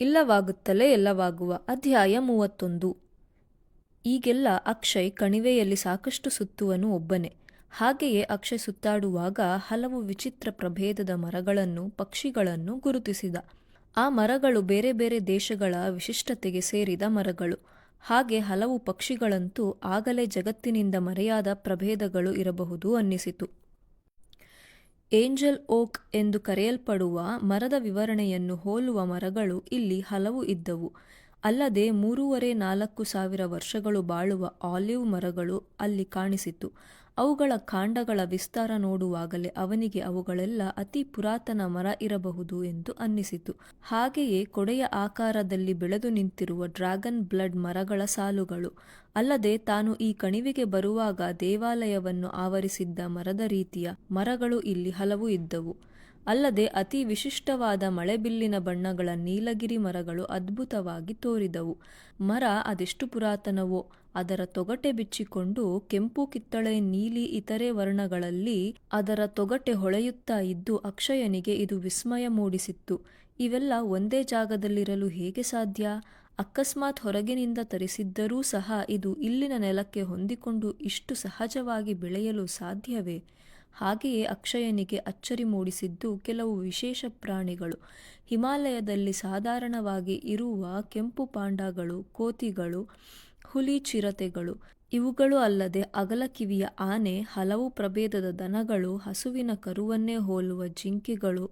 ಇಲ್ಲವಾಗುತ್ತಲೇ ಎಲ್ಲವಾಗುವ. ಅಧ್ಯಾಯ 31. ಈಗೆಲ್ಲ ಅಕ್ಷಯ್ ಕಣಿವೆಯಲ್ಲಿ ಸಾಕಷ್ಟು ಸುತ್ತುವನು ಒಬ್ಬನೇ. ಹಾಗೆಯೇ ಅಕ್ಷಯ್ ಸುತ್ತಾಡುವಾಗ ಹಲವು ವಿಚಿತ್ರ ಪ್ರಭೇದದ ಮರಗಳನ್ನು, ಪಕ್ಷಿಗಳನ್ನು ಗುರುತಿಸಿದ. ಆ ಮರಗಳು ಬೇರೆ ಬೇರೆ ದೇಶಗಳ ವಿಶಿಷ್ಟತೆಗೆ ಸೇರಿದ ಮರಗಳು. ಹಾಗೆ ಹಲವು ಪಕ್ಷಿಗಳಂತೂ ಆಗಲೇ ಜಗತ್ತಿನಿಂದ ಮರೆಯಾದ ಪ್ರಭೇದಗಳು ಇರಬಹುದು ಅನ್ನಿಸಿತು. ಏಂಜಲ್ ಓಕ್ ಎಂದು ಕರೆಯಲ್ಪಡುವ ಮರದ ವಿವರಣೆಯನ್ನು ಹೋಲುವ ಮರಗಳು ಇಲ್ಲಿ ಹಲವು ಇದ್ದವು. ಅಲ್ಲದೆ 3,500–4 ಸಾವಿರ ವರ್ಷಗಳು ಬಾಳುವ ಆಲಿವ್ ಮರಗಳು ಅಲ್ಲಿ ಕಾಣಿಸಿತು. ಅವುಗಳ ಕಾಂಡಗಳ ವಿಸ್ತಾರ ನೋಡುವಾಗಲೇ ಅವನಿಗೆ ಅವುಗಳೆಲ್ಲ ಅತಿ ಪುರಾತನ ಮರ ಇರಬಹುದು ಎಂದು ಅನ್ನಿಸಿತು. ಹಾಗೆಯೇ ಕೊಡೆಯ ಆಕಾರದಲ್ಲಿ ಬೆಳೆದು ನಿಂತಿರುವ ಡ್ರ್ಯಾಗನ್ ಬ್ಲಡ್ ಮರಗಳ ಸಾಲುಗಳು. ಅಲ್ಲದೆ ತಾನು ಈ ಕಣಿವೆಗೆ ಬರುವಾಗ ದೇವಾಲಯವನ್ನು ಆವರಿಸಿದ್ದ ಮರದ ರೀತಿಯ ಮರಗಳು ಇಲ್ಲಿ ಹಲವು ಇದ್ದವು. ಅಲ್ಲದೆ ಅತಿ ವಿಶಿಷ್ಟವಾದ ಮಳೆಬಿಲ್ಲಿನ ಬಣ್ಣಗಳ ನೀಲಗಿರಿ ಮರಗಳು ಅದ್ಭುತವಾಗಿ ತೋರಿದವು. ಮರ ಅದೆಷ್ಟು ಪುರಾತನವೋ, ಅದರ ತೊಗಟೆ ಬಿಚ್ಚಿಕೊಂಡು ಕೆಂಪು, ಕಿತ್ತಳೆ, ನೀಲಿ ಇತರೆ ವರ್ಣಗಳಲ್ಲಿ ಅದರ ತೊಗಟೆ ಹೊಳೆಯುತ್ತಾ ಇದ್ದು ಅಕ್ಷಯನಿಗೆ ಇದು ವಿಸ್ಮಯ ಮೂಡಿಸಿತ್ತು. ಇವೆಲ್ಲ ಒಂದೇ ಜಾಗದಲ್ಲಿರಲು ಹೇಗೆ ಸಾಧ್ಯ? ಅಕಸ್ಮಾತ್ ಹೊರಗಿನಿಂದ ತರಿಸಿದ್ದರೂ ಸಹ ಇದು ಇಲ್ಲಿನ ನೆಲಕ್ಕೆ ಹೊಂದಿಕೊಂಡು ಇಷ್ಟು ಸಹಜವಾಗಿ ಬೆಳೆಯಲು ಸಾಧ್ಯವೇ? ಹಾಗೆಯೇ ಅಕ್ಷಯನಿಗೆ ಅಚ್ಚರಿ ಮೂಡಿಸಿದ್ದು ಕೆಲವು ವಿಶೇಷ ಪ್ರಾಣಿಗಳು. ಹಿಮಾಲಯದಲ್ಲಿ ಸಾಧಾರಣವಾಗಿ ಇರುವ ಕೆಂಪು ಪಾಂಡಗಳು, ಕೋತಿಗಳು, ಹುಲಿ, ಚಿರತೆಗಳು. ಇವುಗಳು ಅಲ್ಲದೆ ಅಗಲ ಕಿವಿಯ ಆನೆ, ಹಲವು ಪ್ರಭೇದದ ದನಗಳು, ಹಸುವಿನ ಕರುವನ್ನೇ ಹೋಲುವ ಜಿಂಕೆಗಳು,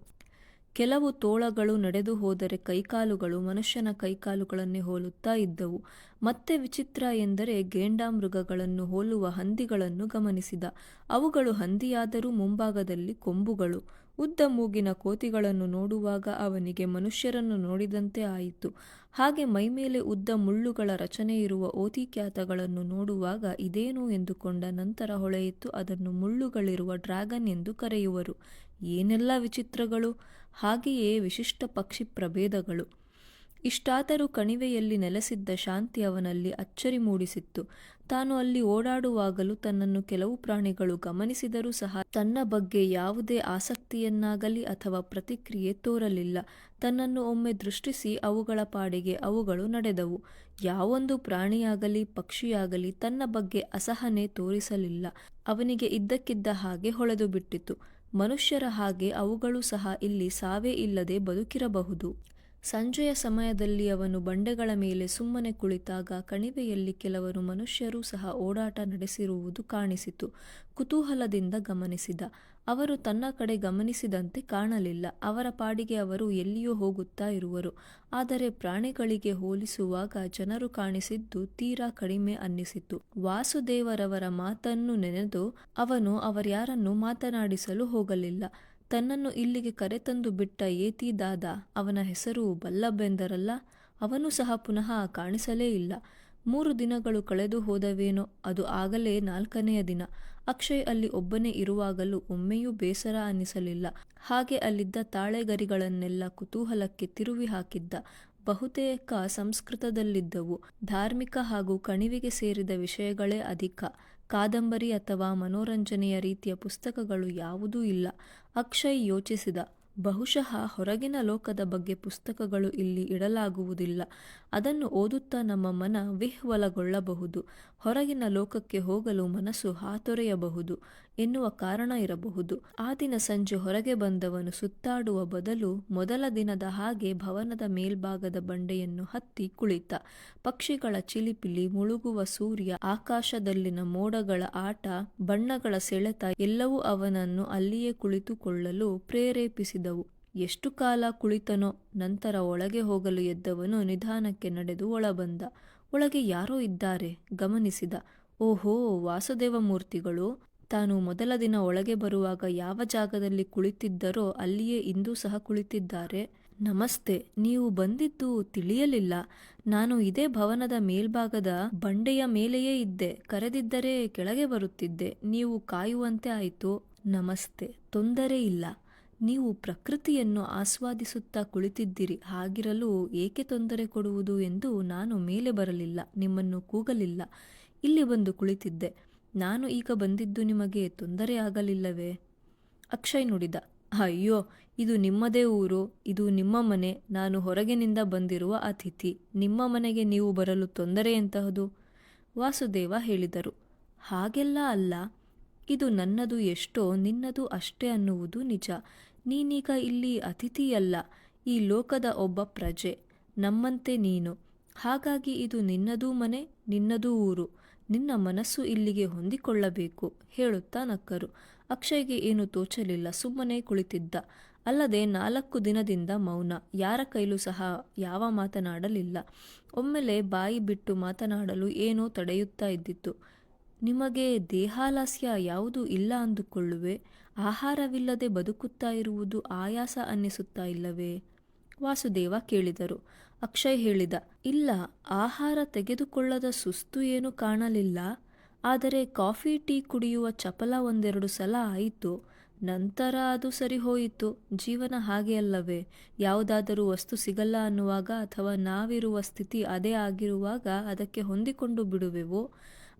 ಕೆಲವು ತೋಳಗಳು ನಡೆದು ಹೋದರೆ ಕೈಕಾಲುಗಳು ಮನುಷ್ಯನ ಕೈಕಾಲುಗಳನ್ನೇ ಹೋಲುತ್ತಾ ಇದ್ದವು. ಮತ್ತೆ ವಿಚಿತ್ರ ಎಂದರೆ ಗೇಂಡಾಮೃಗಗಳನ್ನು ಹೋಲುವ ಹಂದಿಗಳನ್ನು ಗಮನಿಸಿದ. ಅವುಗಳು ಹಂದಿಯಾದರೂ ಮುಂಭಾಗದಲ್ಲಿ ಕೊಂಬುಗಳು. ಉದ್ದ ಮೂಗಿನ ಕೋತಿಗಳನ್ನು ನೋಡುವಾಗ ಅವನಿಗೆ ಮನುಷ್ಯರನ್ನು ನೋಡಿದಂತೆ ಆಯಿತು. ಹಾಗೆ ಮೈಮೇಲೆ ಉದ್ದ ಮುಳ್ಳುಗಳ ರಚನೆ ಇರುವ ಓತಿಕ್ಯಾತಗಳನ್ನು ನೋಡುವಾಗ ಇದೇನು ಎಂದುಕೊಂಡ. ನಂತರ ಹೊಳೆಯಿತು, ಅದನ್ನು ಮುಳ್ಳುಗಳಿರುವ ಡ್ರ್ಯಾಗನ್ ಎಂದು ಕರೆಯುವರು. ಏನೆಲ್ಲ ವಿಚಿತ್ರಗಳು! ಹಾಗೆಯೇ ವಿಶಿಷ್ಟ ಪಕ್ಷಿ ಪ್ರಭೇದಗಳು. ಇಷ್ಟಾದರೂ ಕಣಿವೆಯಲ್ಲಿ ನೆಲೆಸಿದ್ದ ಶಾಂತಿ ಅವನಲ್ಲಿ ಅಚ್ಚರಿ ಮೂಡಿಸಿತ್ತು. ತಾನು ಅಲ್ಲಿ ಓಡಾಡುವಾಗಲೂ ತನ್ನನ್ನು ಕೆಲವು ಪ್ರಾಣಿಗಳು ಗಮನಿಸಿದರೂ ಸಹ ತನ್ನ ಬಗ್ಗೆ ಯಾವುದೇ ಆಸಕ್ತಿಯನ್ನಾಗಲಿ ಅಥವಾ ಪ್ರತಿಕ್ರಿಯೆ ತೋರಲಿಲ್ಲ. ತನ್ನನ್ನು ಒಮ್ಮೆ ದೃಷ್ಟಿಸಿ ಅವುಗಳ ಪಾಡಿಗೆ ಅವುಗಳು ನಡೆದವು. ಯಾವೊಂದು ಪ್ರಾಣಿಯಾಗಲಿ ಪಕ್ಷಿಯಾಗಲಿ ತನ್ನ ಬಗ್ಗೆ ಅಸಹನೆ ತೋರಿಸಲಿಲ್ಲ. ಅವನಿಗೆ ಇದ್ದಕ್ಕಿದ್ದ ಹಾಗೆ ಹೊಳೆದು ಬಿಟ್ಟಿತು. ಮನುಷ್ಯರ ಹಾಗೆ ಅವುಗಳು ಸಹ ಇಲ್ಲಿ ಸಾವೇ ಇಲ್ಲದೆ ಬದುಕಿರಬಹುದು. ಸಂಜೆಯ ಸಮಯದಲ್ಲಿ ಅವನು ಬಂಡೆಗಳ ಮೇಲೆ ಸುಮ್ಮನೆ ಕುಳಿತಾಗ ಕಣಿವೆಯಲ್ಲಿ ಕೆಲವರು ಮನುಷ್ಯರೂ ಸಹ ಓಡಾಟ ನಡೆಸಿರುವುದು ಕಾಣಿಸಿತು. ಕುತೂಹಲದಿಂದ ಗಮನಿಸಿದ. ಅವರು ತನ್ನ ಕಡೆ ಗಮನಿಸಿದಂತೆ ಕಾಣಲಿಲ್ಲ. ಅವರ ಪಾಡಿಗೆ ಅವರು ಎಲ್ಲಿಯೋ ಹೋಗುತ್ತಾ ಇರುವರು. ಆದರೆ ಪ್ರಾಣಿಗಳಿಗೆ ಹೋಲಿಸುವಾಗ ಜನರು ಕಾಣಿಸಿದ್ದು ತೀರಾ ಕಡಿಮೆ ಅನ್ನಿಸಿತು. ವಾಸುದೇವರವರ ಮಾತನ್ನು ನೆನೆದು ಅವನು ಅವರ್ಯಾರನ್ನೂ ಮಾತನಾಡಿಸಲು ಹೋಗಲಿಲ್ಲ. ತನ್ನನ್ನು ಇಲ್ಲಿಗೆ ಕರೆತಂದು ಬಿಟ್ಟ ಏತಿ ದಾದ, ಅವನ ಹೆಸರು ಬಲ್ಲಭೆಂದರಲ್ಲ, ಅವನು ಸಹ ಪುನಃ ಕಾಣಿಸಲೇ ಇಲ್ಲ. 3 ದಿನಗಳು ಕಳೆದು ಹೋದವೇನೋ. ಅದು ಆಗಲೇ 4ನೆಯ ದಿನ. ಅಕ್ಷಯ್ ಅಲ್ಲಿ ಒಬ್ಬನೇ ಇರುವಾಗಲೂ ಒಮ್ಮೆಯೂ ಬೇಸರ ಅನ್ನಿಸಲಿಲ್ಲ. ಹಾಗೆ ಅಲ್ಲಿದ್ದ ತಾಳೆಗರಿಗಳನ್ನೆಲ್ಲ ಕುತೂಹಲಕ್ಕೆ ತಿರುವಿ ಹಾಕಿದ್ದ. ಬಹುತೇಕ ಸಂಸ್ಕೃತದಲ್ಲಿದ್ದವು. ಧಾರ್ಮಿಕ ಹಾಗೂ ಕಣಿವೆಗೆ ಸೇರಿದ ವಿಷಯಗಳೇ ಅಧಿಕ. ಕಾದಂಬರಿ ಅಥವಾ ಮನೋರಂಜನೆಯ ರೀತಿಯ ಪುಸ್ತಕಗಳು ಯಾವುದೂ ಇಲ್ಲ. ಅಕ್ಷಯ್ ಯೋಚಿಸಿದ. ಬಹುಶಃ ಹೊರಗಿನ ಲೋಕದ ಬಗ್ಗೆ ಪುಸ್ತಕಗಳು ಇಲ್ಲಿ ಇಡಲಾಗುವುದಿಲ್ಲ. ಅದನ್ನು ಓದುತ್ತಾ ನಮ್ಮ ಮನ ವಿಹ್ವಲಗೊಳ್ಳಬಹುದು. ಹೊರಗಿನ ಲೋಕಕ್ಕೆ ಹೋಗಲು ಮನಸ್ಸು ಹಾತೊರೆಯಬಹುದು ಎನ್ನುವ ಕಾರಣ ಇರಬಹುದು. ಆ ದಿನ ಸಂಜೆ ಹೊರಗೆ ಬಂದವನು ಸುತ್ತಾಡುವ ಬದಲು ಮೊದಲ ದಿನದ ಹಾಗೆ ಭವನದ ಮೇಲ್ಭಾಗದ ಬಂಡೆಯನ್ನು ಹತ್ತಿ ಕುಳಿತ. ಪಕ್ಷಿಗಳ ಚಿಲಿಪಿಲಿ, ಮುಳುಗುವ ಸೂರ್ಯ, ಆಕಾಶದಲ್ಲಿನ ಮೋಡಗಳ ಆಟ, ಬಣ್ಣಗಳ ಸೆಳೆತ ಎಲ್ಲವೂ ಅವನನ್ನು ಅಲ್ಲಿಯೇ ಕುಳಿತುಕೊಳ್ಳಲು ಪ್ರೇರೇಪಿಸಿದವು. ಎಷ್ಟು ಕಾಲ ಕುಳಿತನೋ. ನಂತರ ಒಳಗೆ ಹೋಗಲು ಎದ್ದವನು ನಿಧಾನಕ್ಕೆ ನಡೆದು ಒಳಬಂದ. ಒಳಗೆ ಯಾರೋ ಇದ್ದಾರೆ. ಗಮನಿಸಿದ. ಓಹೋ, ವಾಸುದೇವಮೂರ್ತಿಗಳು. ತಾನು ಮೊದಲ ದಿನ ಒಳಗೆ ಬರುವಾಗ ಯಾವ ಜಾಗದಲ್ಲಿ ಕುಳಿತಿದ್ದರೋ ಅಲ್ಲಿಯೇ ಇಂದೂ ಸಹ ಕುಳಿತಿದ್ದಾರೆ. ನಮಸ್ತೆ, ನೀವು ಬಂದಿದ್ದು ತಿಳಿಯಲಿಲ್ಲ. ನಾನು ಇದೇ ಭವನದ ಮೇಲ್ಭಾಗದ ಬಂಡೆಯ ಮೇಲೆಯೇ ಇದ್ದೆ. ಕರೆದಿದ್ದರೆ ಕೆಳಗೆ ಬರುತ್ತಿದ್ದೆ. ನೀವು ಕಾಯುವಂತೆ ಆಯಿತು. ನಮಸ್ತೆ. ತೊಂದರೆ ಇಲ್ಲ. ನೀವು ಪ್ರಕೃತಿಯನ್ನು ಆಸ್ವಾದಿಸುತ್ತಾ ಕುಳಿತಿದ್ದಿರಿ. ಹಾಗಿರಲು ಏಕೆ ತೊಂದರೆ ಕೊಡುವುದು ಎಂದು ನಾನು ಮೇಲೆ ಬರಲಿಲ್ಲ, ನಿಮ್ಮನ್ನು ಕೂಗಲಿಲ್ಲ. ಇಲ್ಲಿ ಬಂದು ಕುಳಿತಿದ್ದೆ. ನಾನು ಈಗ ಬಂದಿದ್ದು ನಿಮಗೆ ತೊಂದರೆ ಆಗಲಿಲ್ಲವೇ? ಅಕ್ಷಯ್ ನುಡಿದ. ಅಯ್ಯೋ, ಇದು ನಿಮ್ಮದೇ ಊರು, ಇದು ನಿಮ್ಮ ಮನೆ, ನಾನು ಹೊರಗಿನಿಂದ ಬಂದಿರುವ ಅತಿಥಿ, ನಿಮ್ಮ ಮನೆಗೆ ನೀವು ಬರಲು ತೊಂದರೆ ಎಂತಹದು? ವಾಸುದೇವ ಹೇಳಿದರು, ಹಾಗೆಲ್ಲ ಅಲ್ಲ, ಇದು ನನ್ನದು ಎಷ್ಟೋ ನಿನ್ನದು ಅಷ್ಟೇ ಅನ್ನುವುದು ನಿಜ. ನೀನೀಗ ಇಲ್ಲಿ ಅತಿಥಿಯಲ್ಲ, ಈ ಲೋಕದ ಒಬ್ಬ ಪ್ರಜೆ, ನಮ್ಮಂತೆ ನೀನು. ಹಾಗಾಗಿ ಇದು ನಿನ್ನದೂ ಮನೆ, ನಿನ್ನದೂ ಊರು. ನಿನ್ನ ಮನಸ್ಸು ಇಲ್ಲಿಗೆ ಹೊಂದಿಕೊಳ್ಳಬೇಕು ಹೇಳುತ್ತಾ ನಕ್ಕರು. ಅಕ್ಷಯ್ಗೆ ಏನು ತೋಚಲಿಲ್ಲ, ಸುಮ್ಮನೆ ಕುಳಿತಿದ್ದ. ಅಲ್ಲದೆ 4 ದಿನದಿಂದ ಮೌನ, ಯಾರ ಕೈಲೂ ಸಹ ಯಾವ ಮಾತನಾಡಲಿಲ್ಲ. ಒಮ್ಮೆಲೆ ಬಾಯಿ ಬಿಟ್ಟು ಮಾತನಾಡಲು ಏನೋ ತಡೆಯುತ್ತಾ ಇದ್ದಿತು. ನಿಮಗೆ ದೇಹಾಲಸ್ಯ ಯಾವುದೂ ಇಲ್ಲ ಅಂದುಕೊಳ್ಳುವೆ. ಆಹಾರವಿಲ್ಲದೆ ಬದುಕುತ್ತಾ ಇರುವುದು ಆಯಾಸ ಅನ್ನಿಸುತ್ತಾ ಇಲ್ಲವೇ? ವಾಸುದೇವ ಕೇಳಿದರು. ಅಕ್ಷಯ್ ಹೇಳಿದ, ಇಲ್ಲ, ಆಹಾರ ತೆಗೆದುಕೊಳ್ಳದ ಸುಸ್ತು ಏನು ಕಾಣಲಿಲ್ಲ. ಆದರೆ ಕಾಫಿ ಟೀ ಕುಡಿಯುವ ಚಪಲ 1-2 ಸಲ ಆಯಿತು. ನಂತರ ಅದು ಸರಿ ಹೋಯಿತು. ಜೀವನ ಹಾಗೆ ಅಲ್ಲವೇ? ಯಾವುದಾದರೂ ವಸ್ತು ಸಿಗಲ್ಲ ಅನ್ನುವಾಗ ಅಥವಾ ನಾವಿರುವ ಸ್ಥಿತಿ ಅದೇ ಆಗಿರುವಾಗ ಅದಕ್ಕೆ ಹೊಂದಿಕೊಂಡು ಬಿಡುವೆವೋ?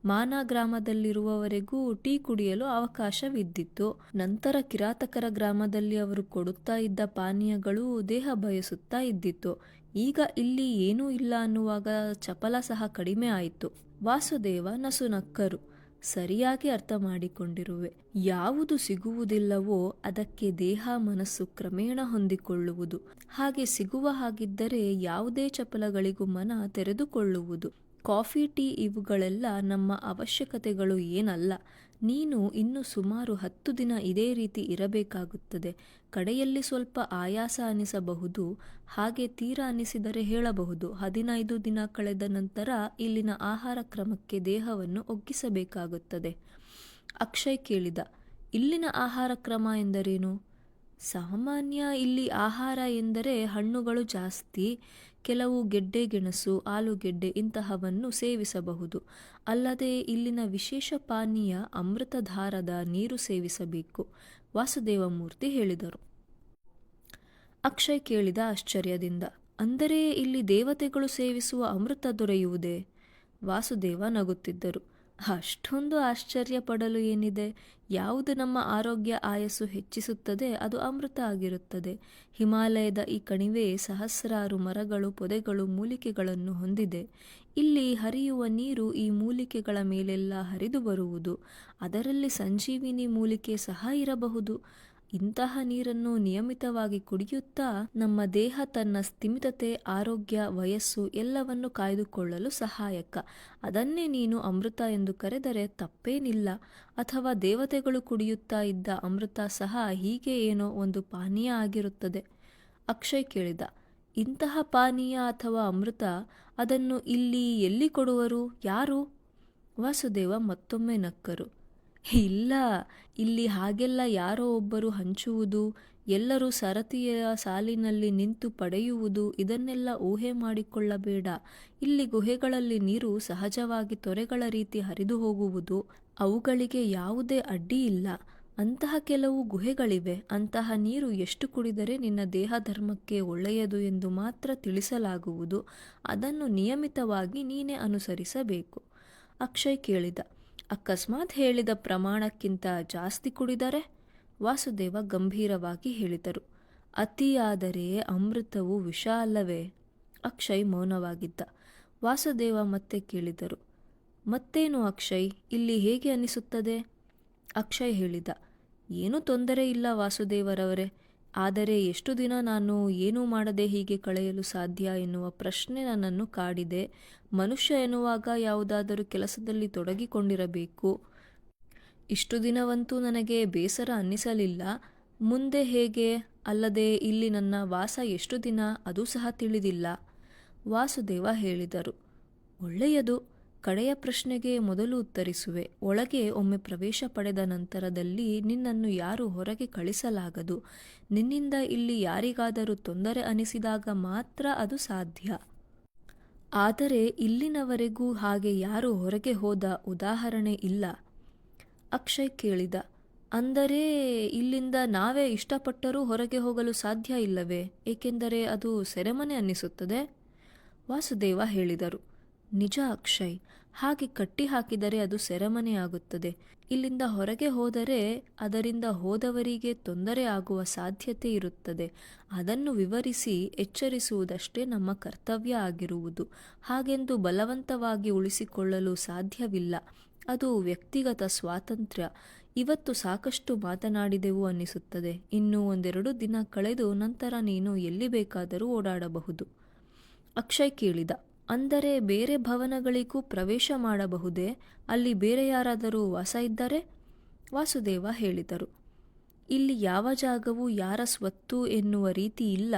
ಮಾನ ಗ್ರಾಮದಲ್ಲಿರುವವರೆಗೂ ಟೀ ಕುಡಿಯಲು ಅವಕಾಶವಿದ್ದಿತ್ತು. ನಂತರ ಕಿರಾತಕರ ಗ್ರಾಮದಲ್ಲಿ ಅವರು ಕೊಡುತ್ತಾ ಇದ್ದ ಪಾನೀಯಗಳು ದೇಹ ಬಯಸುತ್ತಾ ಇದ್ದಿತ್ತು. ಈಗ ಇಲ್ಲಿ ಏನೂ ಇಲ್ಲ ಅನ್ನುವಾಗ ಚಪಲ ಸಹ ಕಡಿಮೆ ಆಯಿತು. ವಾಸುದೇವ ನಸುನಕ್ಕರು. ಸರಿಯಾಗಿ ಅರ್ಥ ಮಾಡಿಕೊಂಡಿರುವೆ. ಯಾವುದು ಸಿಗುವುದಿಲ್ಲವೋ ಅದಕ್ಕೆ ದೇಹ ಮನಸ್ಸು ಕ್ರಮೇಣ ಹೊಂದಿಕೊಳ್ಳುವುದು. ಹಾಗೆ ಸಿಗುವ ಹಾಗಿದ್ದರೆ ಯಾವುದೇ ಚಪಲಗಳಿಗೂ ಮನ ತೆರೆದುಕೊಳ್ಳುವುದು. ಕಾಫಿ ಟೀ ಇವುಗಳೆಲ್ಲ ನಮ್ಮ ಅವಶ್ಯಕತೆಗಳು ಏನಲ್ಲ. ನೀನು ಇನ್ನು ಸುಮಾರು 10 ದಿನ ಇದೇ ರೀತಿ ಇರಬೇಕಾಗುತ್ತದೆ. ಕಡೆಯಲ್ಲಿ ಸ್ವಲ್ಪ ಆಯಾಸ ಅನಿಸಬಹುದು. ಹಾಗೆ ತೀರಾ ಅನಿಸಿದರೆ ಹೇಳಬಹುದು. 15 ದಿನ ಕಳೆದ ನಂತರ ಇಲ್ಲಿನ ಆಹಾರ ಕ್ರಮಕ್ಕೆ ದೇಹವನ್ನು ಒಗ್ಗಿಸಬೇಕಾಗುತ್ತದೆ. ಅಕ್ಷಯ್ ಕೇಳಿದ, ಇಲ್ಲಿನ ಆಹಾರ ಕ್ರಮ ಎಂದರೇನು? ಸಾಮಾನ್ಯ ಇಲ್ಲಿ ಆಹಾರ ಎಂದರೆ ಹಣ್ಣುಗಳು ಜಾಸ್ತಿ, ಕೆಲವು ಗೆಡ್ಡೆ ಗೆಣಸು, ಆಲೂಗೆಡ್ಡೆ ಇಂತಹವನ್ನು ಸೇವಿಸಬಹುದು. ಅಲ್ಲದೆ ಇಲ್ಲಿನ ವಿಶೇಷ ಪಾನೀಯ ಅಮೃತಧಾರದ ನೀರು ಸೇವಿಸಬೇಕು, ವಾಸುದೇವಮೂರ್ತಿ ಹೇಳಿದರು. ಅಕ್ಷಯ್ ಕೇಳಿದ ಆಶ್ಚರ್ಯದಿಂದ, ಅಂದರೆ ಇಲ್ಲಿ ದೇವತೆಗಳು ಸೇವಿಸುವ ಅಮೃತ ದೊರೆಯುವುದೇ? ವಾಸುದೇವ ನಗುತ್ತಿದ್ದರು. ಅಷ್ಟೊಂದು ಆಶ್ಚರ್ಯ ಪಡಲು ಏನಿದೆ? ಯಾವುದು ನಮ್ಮ ಆರೋಗ್ಯ ಆಯಸ್ಸು ಹೆಚ್ಚಿಸುತ್ತದೆ ಅದು ಅಮೃತ ಆಗಿರುತ್ತದೆ. ಹಿಮಾಲಯದ ಈ ಕಣಿವೆ ಸಹಸ್ರಾರು ಮರಗಳು, ಪೊದೆಗಳು, ಮೂಲಿಕೆಗಳನ್ನು ಹೊಂದಿದೆ. ಇಲ್ಲಿ ಹರಿಯುವ ನೀರು ಈ ಮೂಲಿಕೆಗಳ ಮೇಲೆಲ್ಲ ಹರಿದು ಬರುವುದು. ಅದರಲ್ಲಿ ಸಂಜೀವಿನಿ ಮೂಲಿಕೆ ಸಹ ಇರಬಹುದು. ಇಂತಹ ನೀರನ್ನು ನಿಯಮಿತವಾಗಿ ಕುಡಿಯುತ್ತಾ ನಮ್ಮ ದೇಹ ತನ್ನ ಸ್ಥಿಮಿತತೆ, ಆರೋಗ್ಯ, ವಯಸ್ಸು ಎಲ್ಲವನ್ನು ಕಾಯ್ದುಕೊಳ್ಳಲು ಸಹಾಯಕ. ಅದನ್ನೇ ನೀನು ಅಮೃತ ಎಂದು ಕರೆದರೆ ತಪ್ಪೇನಿಲ್ಲ. ಅಥವಾ ದೇವತೆಗಳು ಕುಡಿಯುತ್ತಾ ಇದ್ದ ಅಮೃತ ಸಹ ಹೀಗೆ ಏನೋ ಒಂದು ಪಾನೀಯ ಆಗಿರುತ್ತದೆ. ಅಕ್ಷಯ್ ಕೇಳಿದ, ಇಂತಹ ಪಾನೀಯ ಅಥವಾ ಅಮೃತ ಅದನ್ನು ಇಲ್ಲಿ ಎಲ್ಲಿ ಕೊಡುವರು? ಯಾರು? ವಾಸುದೇವ ಮತ್ತೊಮ್ಮೆ ನಕ್ಕರು. ಇಲ್ಲ, ಇಲ್ಲಿ ಹಾಗೆಲ್ಲ ಯಾರೋ ಒಬ್ಬರು ಹಂಚುವುದು, ಎಲ್ಲರೂ ಸರತಿಯ ಸಾಲಿನಲ್ಲಿ ನಿಂತು ಪಡೆಯುವುದು, ಇದನ್ನೆಲ್ಲ ಊಹೆ ಮಾಡಿಕೊಳ್ಳಬೇಡ. ಇಲ್ಲಿ ಗುಹೆಗಳಲ್ಲಿ ನೀರು ಸಹಜವಾಗಿ ತೊರೆಗಳ ರೀತಿ ಹರಿದು ಹೋಗುವುದು. ಅವುಗಳಿಗೆ ಯಾವುದೇ ಅಡ್ಡಿ ಇಲ್ಲ. ಅಂತಹ ಕೆಲವು ಗುಹೆಗಳಿವೆ. ಅಂತಹ ನೀರು ಎಷ್ಟು ಕುಡಿದರೆ ನಿನ್ನ ದೇಹ ಧರ್ಮಕ್ಕೆ ಒಳ್ಳೆಯದು ಎಂದು ಮಾತ್ರ ತಿಳಿಸಲಾಗುವುದು. ಅದನ್ನು ನಿಯಮಿತವಾಗಿ ನೀನೇ ಅನುಸರಿಸಬೇಕು. ಅಕ್ಷಯ್ ಕೇಳಿದ, ಅಕಸ್ಮಾತ್ ಹೇಳಿದ ಪ್ರಮಾಣಕ್ಕಿಂತ ಜಾಸ್ತಿ ಕುಡಿದರೆ? ವಾಸುದೇವ ಗಂಭೀರವಾಗಿ ಹೇಳಿದರು. ಅತಿಯಾದರೆ ಅಮೃತವು ವಿಷ ಅಲ್ಲವೇ? ಅಕ್ಷಯ್ ಮೌನವಾಗಿದ್ದ. ವಾಸುದೇವ ಮತ್ತೆ ಕೇಳಿದರು, ಮತ್ತೇನು ಅಕ್ಷಯ್, ಇಲ್ಲಿ ಹೇಗೆ ಅನಿಸುತ್ತದೆ? ಅಕ್ಷಯ್ ಹೇಳಿದ, ಏನೂ ತೊಂದರೆ ಇಲ್ಲ ವಾಸುದೇವರವರೇ. ಆದರೆ ಎಷ್ಟು ದಿನ ನಾನು ಏನೂ ಮಾಡದೆ ಹೀಗೆ ಕಳೆಯಲು ಸಾಧ್ಯ ಎನ್ನುವ ಪ್ರಶ್ನೆ ನನ್ನನ್ನು ಕಾಡಿದೆ. ಮನುಷ್ಯ ಎನ್ನುವಾಗ ಯಾವುದಾದರೂ ಕೆಲಸದಲ್ಲಿ ತೊಡಗಿಕೊಂಡಿರಬೇಕು. ಇಷ್ಟು ದಿನವಂತೂ ನನಗೆ ಬೇಸರ ಅನ್ನಿಸಲಿಲ್ಲ. ಮುಂದೆ ಹೇಗೆ? ಅಲ್ಲದೆ ಇಲ್ಲಿ ನನ್ನ ವಾಸ ಎಷ್ಟು ದಿನ ಅದೂ ಸಹ ತಿಳಿದಿಲ್ಲ. ವಾಸುದೇವ ಹೇಳಿದರು, ಒಳ್ಳೆಯದು. ಕಡೆಯ ಪ್ರಶ್ನೆಗೆ ಮೊದಲು ಉತ್ತರಿಸುವೆ. ಒಳಗೆ ಒಮ್ಮೆ ಪ್ರವೇಶ ಪಡೆದ ನಂತರದಲ್ಲಿ ನಿನ್ನನ್ನು ಯಾರೂ ಹೊರಗೆ ಕಳಿಸಲಾಗದು. ನಿನ್ನಿಂದ ಇಲ್ಲಿ ಯಾರಿಗಾದರೂ ತೊಂದರೆ ಅನಿಸಿದಾಗ ಮಾತ್ರ ಅದು ಸಾಧ್ಯ. ಆದರೆ ಇಲ್ಲಿನವರೆಗೂ ಹಾಗೆ ಯಾರೂ ಹೊರಗೆ ಹೋದ ಉದಾಹರಣೆ ಇಲ್ಲ. ಅಕ್ಷಯ್ ಕೇಳಿದ, ಅಂದರೆ ಇಲ್ಲಿಂದ ನಾವೇ ಇಷ್ಟಪಟ್ಟರೂ ಹೊರಗೆ ಹೋಗಲು ಸಾಧ್ಯ ಇಲ್ಲವೇ? ಏಕೆಂದರೆ ಅದು ಸೆರೆಮನೆ ಅನ್ನಿಸುತ್ತದೆ. ವಾಸುದೇವ ಹೇಳಿದರು, ನಿಜ ಅಕ್ಷಯ್, ಹಾಗೆ ಕಟ್ಟಿ ಹಾಕಿದರೆ ಅದು ಸೆರೆಮನೆಯಾಗುತ್ತದೆ. ಇಲ್ಲಿಂದ ಹೊರಗೆ ಹೋದರೆ ಅದರಿಂದ ಹೋದವರಿಗೆ ತೊಂದರೆ ಆಗುವ ಸಾಧ್ಯತೆ ಇರುತ್ತದೆ. ಅದನ್ನು ವಿವರಿಸಿ ಎಚ್ಚರಿಸುವುದಷ್ಟೇ ನಮ್ಮ ಕರ್ತವ್ಯ ಆಗಿರುವುದು. ಹಾಗೆಂದು ಬಲವಂತವಾಗಿ ಉಳಿಸಿಕೊಳ್ಳಲು ಸಾಧ್ಯವಿಲ್ಲ. ಅದು ವ್ಯಕ್ತಿಗತ ಸ್ವಾತಂತ್ರ್ಯ. ಇವತ್ತು ಸಾಕಷ್ಟು ಮಾತನಾಡಿದೆವು ಅನ್ನಿಸುತ್ತದೆ. ಇನ್ನೂ 1-2 ದಿನ ಕಳೆದು ನಂತರ ನೀನು ಎಲ್ಲಿ ಬೇಕಾದರೂ ಓಡಾಡಬಹುದು. ಅಕ್ಷಯ್ ಕೇಳಿದ. ಅಂದರೆ ಬೇರೆ ಭವನಗಳಿಗೂ ಪ್ರವೇಶ ಮಾಡಬಹುದೇ? ಅಲ್ಲಿ ಬೇರೆ ಯಾರಾದರೂ ವಾಸ ಇದ್ದರೆ? ವಾಸುದೇವ ಹೇಳಿದರು. ಇಲ್ಲಿ ಯಾವ ಜಾಗವೂ ಯಾರ ಸ್ವತ್ತು ಎನ್ನುವ ರೀತಿ ಇಲ್ಲ.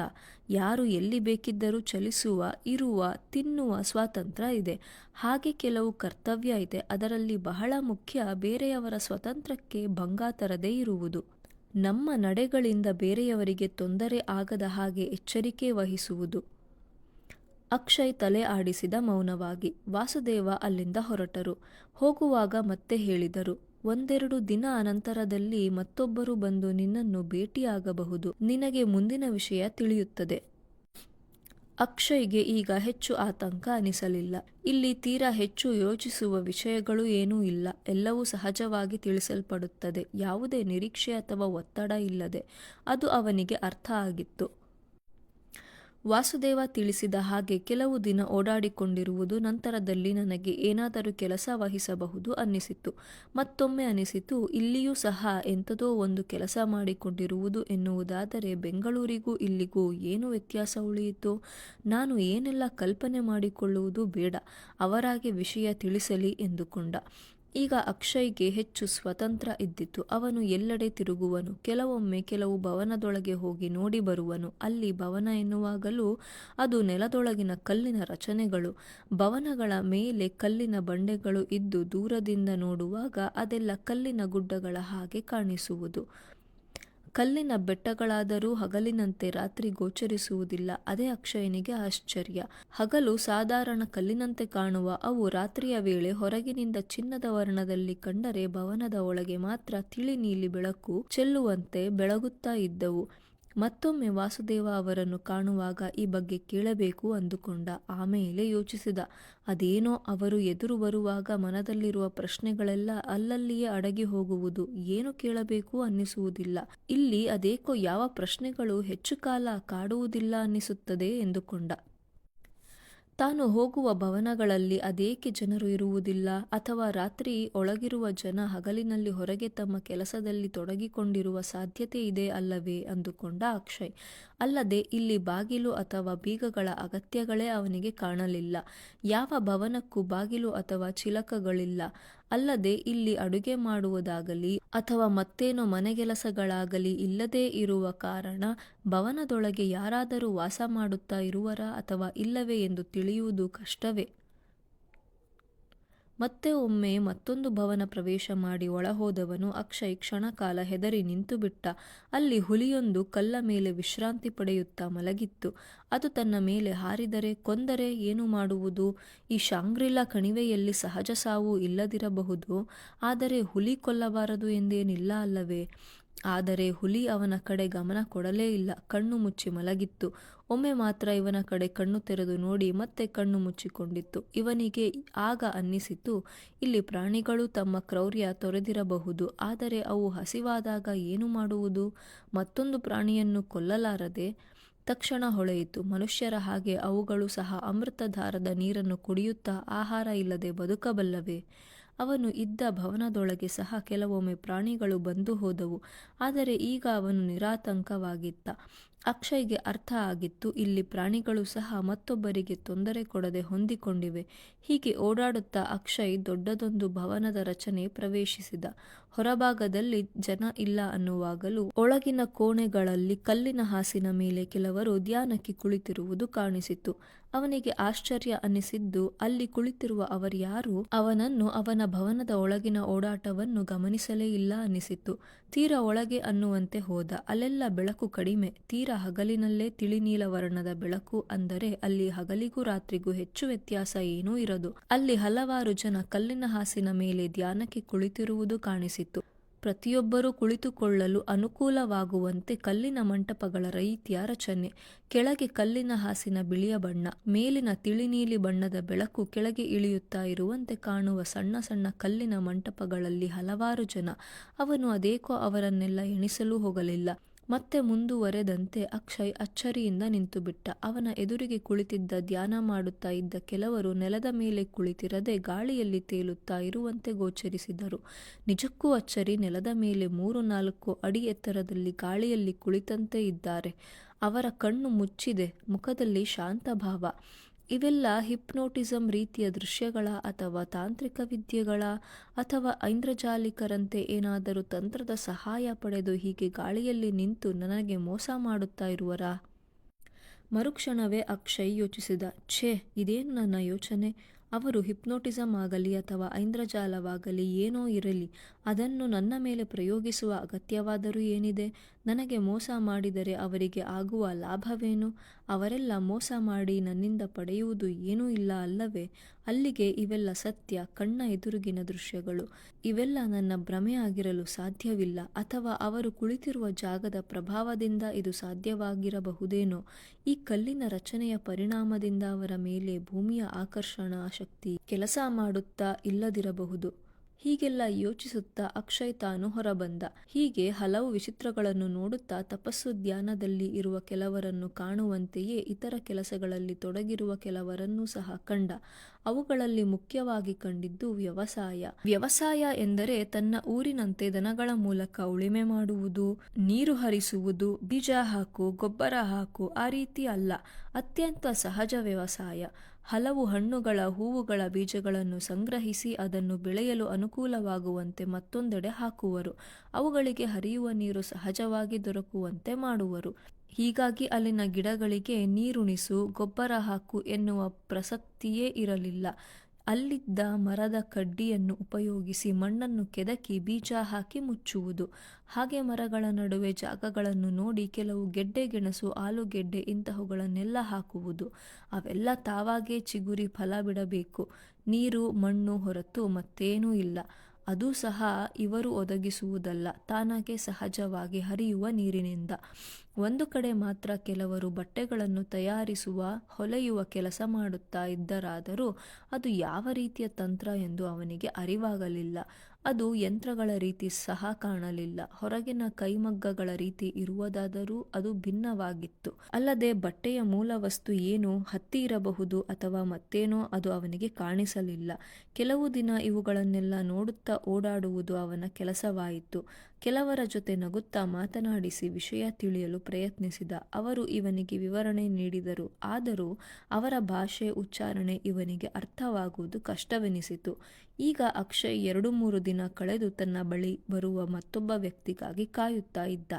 ಯಾರು ಎಲ್ಲಿ ಬೇಕಿದ್ದರೂ ಚಲಿಸುವ, ಇರುವ, ತಿನ್ನುವ ಸ್ವಾತಂತ್ರ್ಯ ಇದೆ. ಹಾಗೆ ಕೆಲವು ಕರ್ತವ್ಯ ಇದೆ. ಅದರಲ್ಲಿ ಬಹಳ ಮುಖ್ಯ ಬೇರೆಯವರ ಸ್ವಾತಂತ್ರ್ಯಕ್ಕೆ ಭಂಗ ತರದೇ ಇರುವುದು. ನಮ್ಮ ನಡೆಗಳಿಂದ ಬೇರೆಯವರಿಗೆ ತೊಂದರೆ ಆಗದ ಹಾಗೆ ಎಚ್ಚರಿಕೆ ವಹಿಸುವುದು. ಅಕ್ಷಯ್ ತಲೆ ಆಡಿಸಿದ ಮೌನವಾಗಿ. ವಾಸುದೇವ ಅಲ್ಲಿಂದ ಹೊರಟರು. ಹೋಗುವಾಗ ಮತ್ತೆ ಹೇಳಿದರು, 1-2 ದಿನ ಅನಂತರದಲ್ಲಿ ಮತ್ತೊಬ್ಬರು ಬಂದು ನಿನ್ನನ್ನು ಭೇಟಿಯಾಗಬಹುದು. ನಿನಗೆ ಮುಂದಿನ ವಿಷಯ ತಿಳಿಯುತ್ತದೆ. ಅಕ್ಷಯ್ಗೆ ಈಗ ಹೆಚ್ಚು ಆತಂಕ ಅನಿಸಲಿಲ್ಲ. ಇಲ್ಲಿ ತೀರಾ ಹೆಚ್ಚು ಯೋಚಿಸುವ ವಿಷಯಗಳು ಏನೂ ಇಲ್ಲ. ಎಲ್ಲವೂ ಸಹಜವಾಗಿ ತಿಳಿಸಲ್ಪಡುತ್ತದೆ, ಯಾವುದೇ ನಿರೀಕ್ಷೆ ಅಥವಾ ಒತ್ತಡ ಇಲ್ಲದೆ. ಅದು ಅವನಿಗೆ ಅರ್ಥ ಆಗಿತ್ತು. ವಾಸುದೇವ ತಿಳಿಸಿದ ಹಾಗೆ ಕೆಲವು ದಿನ ಓಡಾಡಿಕೊಂಡಿರುವುದು ನಂತರದಲ್ಲಿ ನನಗೆ ಏನಾದರೂ ಕೆಲಸ ವಹಿಸಬಹುದು ಅನ್ನಿಸಿತು. ಮತ್ತೊಮ್ಮೆ ಅನಿಸಿತು, ಇಲ್ಲಿಯೂ ಸಹ ಎಂಥದೋ ಒಂದು ಕೆಲಸ ಮಾಡಿಕೊಂಡಿರುವುದು ಎನ್ನುವುದಾದರೆ ಬೆಂಗಳೂರಿಗೂ ಇಲ್ಲಿಗೂ ಏನು ವ್ಯತ್ಯಾಸ ಉಳಿಯಿತು? ನಾನು ಏನೆಲ್ಲ ಕಲ್ಪನೆ ಮಾಡಿಕೊಳ್ಳುವುದು ಬೇಡ, ಅವರಾಗೆ ವಿಷಯ ತಿಳಿಸಲಿ ಎಂದುಕೊಂಡ. ಈಗ ಅಕ್ಷಯ್ಗೆ ಹೆಚ್ಚು ಸ್ವತಂತ್ರ ಇದ್ದಿತು. ಅವನು ಎಲ್ಲೆಡೆ ತಿರುಗುವನು. ಕೆಲವೊಮ್ಮೆ ಕೆಲವು ಭವನದೊಳಗೆ ಹೋಗಿ ನೋಡಿ ಬರುವನು. ಅಲ್ಲಿ ಭವನ ಎನ್ನುವಾಗಲೂ ಅದು ನೆಲದೊಳಗಿನ ಕಲ್ಲಿನ ರಚನೆಗಳು. ಭವನಗಳ ಮೇಲೆ ಕಲ್ಲಿನ ಬಂಡೆಗಳು ಇದ್ದು ದೂರದಿಂದ ನೋಡುವಾಗ ಅದೆಲ್ಲ ಕಲ್ಲಿನ ಗುಡ್ಡಗಳ ಹಾಗೆ ಕಾಣಿಸುವುದು. ಕಲ್ಲಿನ ಬೆಟ್ಟಗಳಾದರೂ ಹಗಲಿನಂತೆ ರಾತ್ರಿ ಗೋಚರಿಸುವುದಿಲ್ಲ. ಅದೇ ಅಕ್ಷಯನಿಗೆ ಆಶ್ಚರ್ಯ. ಹಗಲು ಸಾಧಾರಣ ಕಲ್ಲಿನಂತೆ ಕಾಣುವ ಅವು ರಾತ್ರಿಯ ವೇಳೆ ಹೊರಗಿನಿಂದ ಚಿನ್ನದ ವರ್ಣದಲ್ಲಿ ಕಂಡರೆ ಭವನದ ಒಳಗೆ ಮಾತ್ರ ತಿಳಿ ನೀಲಿ ಬೆಳಕು ಚೆಲ್ಲುವಂತೆ ಬೆಳಗುತ್ತಾ ಇದ್ದವು. ಮತ್ತೊಮ್ಮೆ ವಾಸುದೇವ ಅವರನ್ನು ಕಾಣುವಾಗ ಈ ಬಗ್ಗೆ ಕೇಳಬೇಕು ಅಂದುಕೊಂಡ. ಆಮೇಲೆ ಯೋಚಿಸಿದ, ಅದೇನೋ ಅವರು ಎದುರು ಬರುವಾಗ ಮನದಲ್ಲಿರುವ ಪ್ರಶ್ನೆಗಳೆಲ್ಲ ಅಲ್ಲಲ್ಲಿಯೇ ಅಡಗಿ ಹೋಗುವುದು. ಏನು ಕೇಳಬೇಕು ಅನ್ನಿಸುವುದಿಲ್ಲ. ಇಲ್ಲಿ ಅದೇಕೋ ಯಾವ ಪ್ರಶ್ನೆಗಳು ಹೆಚ್ಚು ಕಾಲ ಕಾಡುವುದಿಲ್ಲ ಅನ್ನಿಸುತ್ತದೆ ಎಂದುಕೊಂಡ. ತಾನು ಹೋಗುವ ಭವನಗಳಲ್ಲಿ ಅದೇಕೆ ಜನರು ಇರುವುದಿಲ್ಲ? ಅಥವಾ ರಾತ್ರಿ ಒಳಗಿರುವ ಜನ ಹಗಲಿನಲ್ಲಿ ಹೊರಗೆ ತಮ್ಮ ಕೆಲಸದಲ್ಲಿ ತೊಡಗಿಕೊಂಡಿರುವ ಸಾಧ್ಯತೆ ಇದೆ ಅಲ್ಲವೇ ಅಂದುಕೊಂಡ ಅಕ್ಷಯ್. ಅಲ್ಲದೆ ಇಲ್ಲಿ ಬಾಗಿಲು ಅಥವಾ ಬೀಗಗಳ ಅಗತ್ಯಗಳೇ ಅವನಿಗೆ ಕಾಣಲಿಲ್ಲ. ಯಾವ ಭವನಕ್ಕೂ ಬಾಗಿಲು ಅಥವಾ ಚಿಲಕಗಳಿಲ್ಲ. ಅಲ್ಲದೆ ಇಲ್ಲಿ ಅಡುಗೆ ಮಾಡುವುದಾಗಲಿ ಅಥವಾ ಮತ್ತೇನೋ ಮನೆಗೆಲಸಗಳಾಗಲಿ ಇಲ್ಲದೇ ಇರುವ ಕಾರಣ ಭವನದೊಳಗೆ ಯಾರಾದರೂ ವಾಸ ಮಾಡುತ್ತಾ ಇರುವರಾ ಅಥವಾ ಇಲ್ಲವೇ ಎಂದು ತಿಳಿಯುವುದು ಕಷ್ಟವೇ. ಮತ್ತೆ ಒಮ್ಮೆ ಮತ್ತೊಂದು ಭವನ ಪ್ರವೇಶ ಮಾಡಿ ಒಳಹೋದವನು ಅಕ್ಷಯ್ ಕ್ಷಣಕಾಲ ಹೆದರಿ ನಿಂತುಬಿಟ್ಟ. ಅಲ್ಲಿ ಹುಲಿಯೊಂದು ಕಲ್ಲ ಮೇಲೆ ವಿಶ್ರಾಂತಿ ಪಡೆಯುತ್ತಾ ಮಲಗಿತ್ತು. ಅದು ತನ್ನ ಮೇಲೆ ಹಾರಿದರೆ, ಕೊಂದರೆ ಏನು ಮಾಡುವುದು? ಈ ಶಾಂಗ್ರಿಲಾ ಕಣಿವೆಯಲ್ಲಿ ಸಹಜ ಸಾವು ಇಲ್ಲದಿರಬಹುದು, ಆದರೆ ಹುಲಿ ಕೊಲ್ಲಬಾರದು ಎಂದೇನಿಲ್ಲ ಅಲ್ಲವೇ? ಆದರೆ ಹುಲಿ ಅವನ ಕಡೆ ಗಮನ ಕೊಡಲೇ ಇಲ್ಲ. ಕಣ್ಣು ಮುಚ್ಚಿ ಮಲಗಿತ್ತು. ಒಮ್ಮೆ ಮಾತ್ರ ಇವನ ಕಡೆ ಕಣ್ಣು ತೆರೆದು ನೋಡಿ ಮತ್ತೆ ಕಣ್ಣು ಮುಚ್ಚಿಕೊಂಡಿತ್ತು. ಇವನಿಗೆ ಆಗ ಅನ್ನಿಸಿತು, ಇಲ್ಲಿ ಪ್ರಾಣಿಗಳು ತಮ್ಮ ಕ್ರೌರ್ಯ ತೊರೆದಿರಬಹುದು, ಆದರೆ ಅವು ಹಸಿವಾದಾಗ ಏನು ಮಾಡುವುದು? ಮತ್ತೊಂದು ಪ್ರಾಣಿಯನ್ನು ಕೊಲ್ಲಲಾರದೆ? ತಕ್ಷಣ ಹೊಳೆಯಿತು, ಮನುಷ್ಯರ ಹಾಗೆ ಅವುಗಳು ಸಹ ಅಮೃತಧಾರದ ನೀರನ್ನು ಕುಡಿಯುತ್ತಾ ಆಹಾರ ಇಲ್ಲದೆ ಬದುಕಬಲ್ಲವೇ? ಅವನು ಇದ್ದ ಭವನದೊಳಗೆ ಸಹ ಕೆಲವೊಮ್ಮೆ ಪ್ರಾಣಿಗಳು ಬಂದು ಹೋದವು. ಆದರೆ ಈಗ ಅವನು ನಿರಾತಂಕವಾಗಿದ್ದ. ಅಕ್ಷಯ್ಗೆ ಅರ್ಥ ಆಗಿತ್ತು, ಇಲ್ಲಿ ಪ್ರಾಣಿಗಳು ಸಹ ಮತ್ತೊಬ್ಬರಿಗೆ ತೊಂದರೆ ಕೊಡದೆ ಹೊಂದಿಕೊಂಡಿವೆ. ಹೀಗೆ ಓಡಾಡುತ್ತಾ ಅಕ್ಷಯ್ ದೊಡ್ಡದೊಂದು ಭವನದ ರಚನೆ ಪ್ರವೇಶಿಸಿದ. ಹೊರಭಾಗದಲ್ಲಿ ಜನ ಇಲ್ಲ ಅನ್ನುವಾಗಲೂ ಒಳಗಿನ ಕೋಣೆಗಳಲ್ಲಿ ಕಲ್ಲಿನ ಹಾಸಿನ ಮೇಲೆ ಕೆಲವರು ಧ್ಯಾನಕ್ಕೆ ಕುಳಿತಿರುವುದು ಕಾಣಿಸಿತು. ಅವನಿಗೆ ಆಶ್ಚರ್ಯ ಅನ್ನಿಸಿದ್ದು, ಅಲ್ಲಿ ಕುಳಿತಿರುವ ಅವರ್ಯಾರೂ ಅವನನ್ನು ಅವನ ಭವನದ ಒಳಗಿನ ಓಡಾಟವನ್ನು ಗಮನಿಸಲೇ ಇಲ್ಲ ಅನ್ನಿಸಿತು. ತೀರಾ ಒಳಗೆ ಅನ್ನುವಂತೆ ಹೋದ. ಅಲ್ಲೆಲ್ಲ ಬೆಳಕು ಕಡಿಮೆ. ತೀರಾ ಹಗಲಿನಲ್ಲೇ ತಿಳಿನೀಲ ವರ್ಣದ ಬೆಳಕು. ಅಂದರೆ ಅಲ್ಲಿ ಹಗಲಿಗೂ ರಾತ್ರಿಗೂ ಹೆಚ್ಚು ವ್ಯತ್ಯಾಸ ಏನೂ ಇರದು. ಅಲ್ಲಿ ಹಲವಾರು ಜನ ಕಲ್ಲಿನ ಹಾಸಿನ ಮೇಲೆ ಧ್ಯಾನಕ್ಕೆ ಕುಳಿತಿರುವುದು ಕಾಣಿಸಿತು. ಪ್ರತಿಯೊಬ್ಬರೂ ಕುಳಿತುಕೊಳ್ಳಲು ಅನುಕೂಲವಾಗುವಂತೆ ಕಲ್ಲಿನ ಮಂಟಪಗಳ ರೀತಿಯ ರಚನೆ. ಕೆಳಗೆ ಕಲ್ಲಿನ ಹಾಸಿನ ಬಿಳಿಯ ಬಣ್ಣ, ಮೇಲಿನ ತಿಳಿನೀಲಿ ಬಣ್ಣದ ಬೆಳಕು ಕೆಳಗೆ ಇಳಿಯುತ್ತಾ ಇರುವಂತೆ ಕಾಣುವ ಸಣ್ಣ ಸಣ್ಣ ಕಲ್ಲಿನ ಮಂಟಪಗಳಲ್ಲಿ ಹಲವಾರು ಜನ. ಅವನು ಅದೇಕೋ ಅವರನ್ನೆಲ್ಲ ಎಣಿಸಲೂ ಹೋಗಲಿಲ್ಲ. ಮತ್ತೆ ಮುಂದುವರೆದಂತೆ ಅಕ್ಷಯ್ ಅಚ್ಚರಿಯಿಂದ ನಿಂತುಬಿಟ್ಟ. ಅವನ ಎದುರಿಗೆ ಕುಳಿತಿದ್ದ ಧ್ಯಾನ ಮಾಡುತ್ತಾ ಇದ್ದ ಕೆಲವರು ನೆಲದ ಮೇಲೆ ಕುಳಿತಿರದೆ ಗಾಳಿಯಲ್ಲಿ ತೇಲುತ್ತಾ ಇರುವಂತೆ ಗೋಚರಿಸಿದರು. ನಿಜಕ್ಕೂ ಅಚ್ಚರಿ, ನೆಲದ ಮೇಲೆ 3-4 ಅಡಿ ಎತ್ತರದಲ್ಲಿ ಗಾಳಿಯಲ್ಲಿ ಕುಳಿತಂತೆ ಇದ್ದಾರೆ. ಅವರ ಕಣ್ಣು ಮುಚ್ಚಿದೆ, ಮುಖದಲ್ಲಿ ಶಾಂತ ಭಾವ. ಇವೆಲ್ಲ ಹಿಪ್ನೋಟಿಸಂ ರೀತಿಯ ದೃಶ್ಯಗಳ ಅಥವಾ ತಾಂತ್ರಿಕ ವಿದ್ಯೆಗಳ ಅಥವಾ ಐಂದ್ರಜಾಲಿಕರಂತೆ ಏನಾದರೂ ತಂತ್ರದ ಸಹಾಯ ಪಡೆದು ಹೀಗೆ ಗಾಳಿಯಲ್ಲಿ ನಿಂತು ನನಗೆ ಮೋಸ ಮಾಡುತ್ತಾ ಇರುವರಾ? ಮರುಕ್ಷಣವೇ ಅಕ್ಷಯ್ ಯೋಚಿಸಿದ, ಛೇ, ಇದೇನು ನನ್ನ ಯೋಚನೆ? ಅವರು ಹಿಪ್ನೋಟಿಸಂ ಆಗಲಿ ಅಥವಾ ಐಂದ್ರಜಾಲವಾಗಲಿ ಏನೋ ಇರಲಿ, ಅದನ್ನು ನನ್ನ ಮೇಲೆ ಪ್ರಯೋಗಿಸುವ ಅಗತ್ಯವಾದರೂ ಏನಿದೆ? ನನಗೆ ಮೋಸ ಮಾಡಿದರೆ ಅವರಿಗೆ ಆಗುವ ಲಾಭವೇನು? ಅವರೆಲ್ಲ ಮೋಸ ಮಾಡಿ ನನ್ನಿಂದ ಪಡೆಯುವುದು ಏನೂ ಇಲ್ಲ ಅಲ್ಲವೇ? ಅಲ್ಲಿಗೆ ಇವೆಲ್ಲ ಸತ್ಯ, ಕಣ್ಣ ಎದುರಿಗಿನ ದೃಶ್ಯಗಳು. ಇವೆಲ್ಲ ನನ್ನ ಭ್ರಮೆಯಾಗಿರಲು ಸಾಧ್ಯವಿಲ್ಲ. ಅಥವಾ ಅವರು ಕುಳಿತಿರುವ ಜಾಗದ ಪ್ರಭಾವದಿಂದ ಇದು ಸಾಧ್ಯವಾಗಿರಬಹುದೇನೋ? ಈ ಕಲ್ಲಿನ ರಚನೆಯ ಪರಿಣಾಮದಿಂದ ಅವರ ಮೇಲೆ ಭೂಮಿಯ ಆಕರ್ಷಣಾ ಶಕ್ತಿ ಕೆಲಸ ಮಾಡುತ್ತಾ ಇಲ್ಲದಿರಬಹುದು. ಹೀಗೆಲ್ಲ ಯೋಚಿಸುತ್ತಾ ಅಕ್ಷಯ್ ತಾನು ಹೊರಬಂದ. ಹೀಗೆ ಹಲವು ವಿಚಿತ್ರಗಳನ್ನು ನೋಡುತ್ತಾ ತಪಸ್ಸು ಧ್ಯಾನದಲ್ಲಿ ಇರುವ ಕೆಲವರನ್ನು ಕಾಣುವಂತೆಯೇ ಇತರ ಕೆಲಸಗಳಲ್ಲಿ ತೊಡಗಿರುವ ಕೆಲವರನ್ನೂ ಸಹ ಕಂಡ. ಅವುಗಳಲ್ಲಿ ಮುಖ್ಯವಾಗಿ ಕಂಡಿದ್ದು ವ್ಯವಸಾಯ. ವ್ಯವಸಾಯ ಎಂದರೆ ತನ್ನ ಊರಿನಂತೆ ದನಗಳ ಮೂಲಕ ಉಳುಮೆ ಮಾಡುವುದು, ನೀರು ಹರಿಸುವುದು, ಬೀಜ ಹಾಕು, ಗೊಬ್ಬರ ಹಾಕು ಆ ರೀತಿ ಅಲ್ಲ. ಅತ್ಯಂತ ಸಹಜ ವ್ಯವಸಾಯ. ಹಲವು ಹಣ್ಣುಗಳ, ಹೂವುಗಳ ಬೀಜಗಳನ್ನು ಸಂಗ್ರಹಿಸಿ ಅದನ್ನು ಬೆಳೆಯಲು ಅನುಕೂಲವಾಗುವಂತೆ ಮತ್ತೊಂದೆಡೆ ಹಾಕುವರು. ಅವುಗಳಿಗೆ ಹರಿಯುವ ನೀರು ಸಹಜವಾಗಿ ದೊರಕುವಂತೆ ಮಾಡುವರು. ಹೀಗಾಗಿ ಅಲ್ಲಿನ ಗಿಡಗಳಿಗೆ ನೀರುಣಿಸು, ಗೊಬ್ಬರ ಹಾಕು ಎನ್ನುವ ಪ್ರಸಕ್ತಿಯೇ ಇರಲಿಲ್ಲ. ಅಲ್ಲಿದ್ದ ಮರದ ಕಡ್ಡಿಯನ್ನು ಉಪಯೋಗಿಸಿ ಮಣ್ಣನ್ನು ಕೆದಕಿ ಬೀಜ ಹಾಕಿ ಮುಚ್ಚುವುದು. ಹಾಗೆ ಮರಗಳ ನಡುವೆ ಜಾಗಗಳನ್ನು ನೋಡಿ ಕೆಲವು ಗೆಡ್ಡೆ ಗೆಣಸು, ಆಲೂಗೆಡ್ಡೆ ಇಂತಹವುಗಳನ್ನೆಲ್ಲ ಹಾಕುವುದು. ಅವೆಲ್ಲ ತಾವಾಗೇ ಚಿಗುರಿ ಫಲ ಬಿಡಬೇಕು. ನೀರು, ಮಣ್ಣು ಹೊರತು ಮತ್ತೇನೂ ಇಲ್ಲ. ಅದೂ ಸಹ ಇವರು ಒದಗಿಸುವುದಲ್ಲ, ತಾನಾಗೆ ಸಹಜವಾಗಿ ಹರಿಯುವ ನೀರಿನಿಂದ. ಒಂದು ಕಡೆ ಮಾತ್ರ ಕೆಲವರು ಬಟ್ಟೆಗಳನ್ನು ತಯಾರಿಸುವ, ಹೊಲೆಯುವ ಕೆಲಸ ಮಾಡುತ್ತಾ ಇದ್ದರಾದರೂ ಅದು ಯಾವ ರೀತಿಯ ತಂತ್ರ ಎಂದು ಅವನಿಗೆ ಅರಿವಾಗಲಿಲ್ಲ. ಅದು ಯಂತ್ರಗಳ ರೀತಿ ಸಹ ಕಾಣಲಿಲ್ಲ. ಹೊರಗಿನ ಕೈಮಗ್ಗಗಳ ರೀತಿ ಇರುವುದಾದರೂ ಅದು ಭಿನ್ನವಾಗಿತ್ತು. ಅಲ್ಲದೆ ಬಟ್ಟೆಯ ಮೂಲ ವಸ್ತು ಏನು, ಹತ್ತಿ ಇರಬಹುದು ಅಥವಾ ಮತ್ತೇನೋ, ಅದು ಅವನಿಗೆ ಕಾಣಿಸಲಿಲ್ಲ. ಕೆಲವು ದಿನ ಇವುಗಳನ್ನೆಲ್ಲ ನೋಡುತ್ತಾ ಓಡಾಡುವುದು ಅವನ ಕೆಲಸವಾಯಿತು. ಕೆಲವರ ಜೊತೆ ನಗುತ್ತಾ ಮಾತನಾಡಿಸಿ ವಿಷಯ ತಿಳಿಯಲು ಪ್ರಯತ್ನಿಸಿದ. ಅವರು ಇವನಿಗೆ ವಿವರಣೆ ನೀಡಿದರು. ಆದರೂ ಅವರ ಭಾಷೆ, ಉಚ್ಚಾರಣೆ ಇವನಿಗೆ ಅರ್ಥವಾಗುವುದು ಕಷ್ಟವೆನಿಸಿತು. ಈಗ ಅಕ್ಷಯ್ 2-3 ದಿನ ಕಳೆದು ತನ್ನ ಬಳಿ ಬರುವ ಮತ್ತೊಬ್ಬ ವ್ಯಕ್ತಿಗಾಗಿ ಕಾಯುತ್ತಾ ಇದ್ದ.